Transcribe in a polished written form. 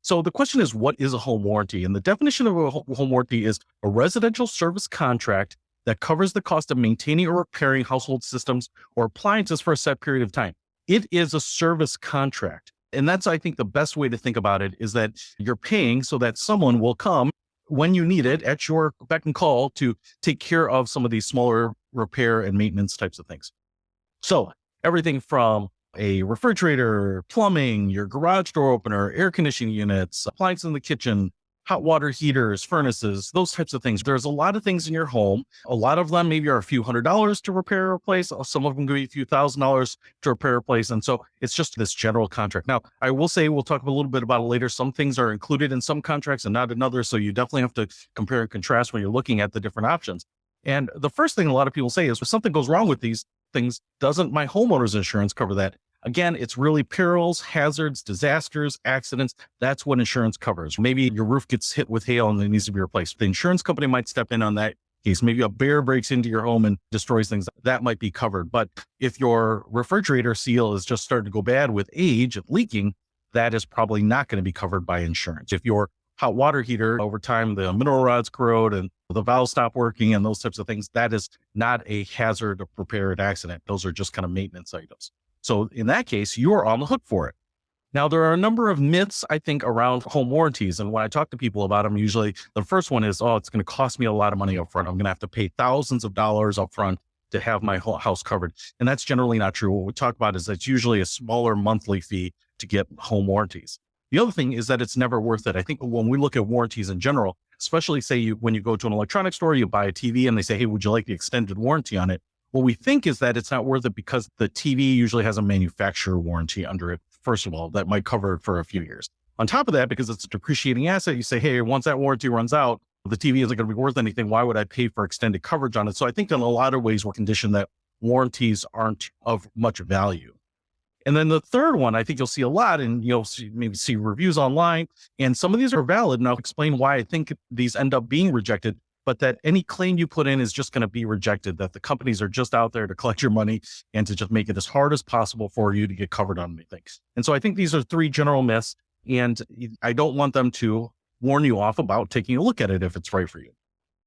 So the question is, what is a home warranty? And the definition of a home warranty is a residential service contract that covers the cost of maintaining or repairing household systems or appliances for a set period of time. It is a service contract. And that's, I think, the best way to think about it is that you're paying so that someone will come when you need it at your beck and call to take care of some of these smaller repair and maintenance types of things. So everything from a refrigerator, plumbing, your garage door opener, air conditioning units, appliances in the kitchen, hot water heaters, furnaces, those types of things. There's a lot of things in your home. A lot of them maybe are a few $100s to repair or replace. Some of them could be a few $1,000s to repair or replace. And so it's just this general contract. Now, I will say, we'll talk a little bit about it later. Some things are included in some contracts and not in others. So you definitely have to compare and contrast when you're looking at the different options. And the first thing a lot of people say is, if something goes wrong with these things, doesn't my homeowner's insurance cover that? Again, it's really perils, hazards, disasters, accidents. That's what insurance covers. Maybe your roof gets hit with hail and it needs to be replaced. The insurance company might step in on that case. Maybe a bear breaks into your home and destroys things. That might be covered. But if your refrigerator seal is just starting to go bad with age, leaking, that is probably not going to be covered by insurance. If your hot water heater, over time, the mineral rods corrode and the valves stop working and those types of things, that is not a hazard of repair and accident. Those are just kind of maintenance items. So in that case, you are on the hook for it. Now, there are a number of myths, I think, around home warranties. And when I talk to people about them, usually the first one is, oh, it's going to cost me a lot of money up front. I'm going to have to pay thousands of dollars up front to have my whole house covered. And that's generally not true. What we talk about is it's usually a smaller monthly fee to get home warranties. The other thing is that it's never worth it. I think when we look at warranties in general, especially say when you go to an electronics store, you buy a TV and they say, hey, would you like the extended warranty on it? What we think is that it's not worth it because the TV usually has a manufacturer warranty under it. First of all, that might cover it for a few years. On top of that, because it's a depreciating asset, you say, hey, once that warranty runs out, the TV isn't going to be worth anything. Why would I pay for extended coverage on it? So I think in a lot of ways, we're conditioned that warranties aren't of much value. And then the third one, I think you'll see a lot, and you'll maybe see reviews online, and some of these are valid. And I'll explain why I think these end up being rejected, but that any claim you put in is just going to be rejected, that the companies are just out there to collect your money and to just make it as hard as possible for you to get covered on anything. And so I think these are three general myths, and I don't want them to warn you off about taking a look at it if it's right for you.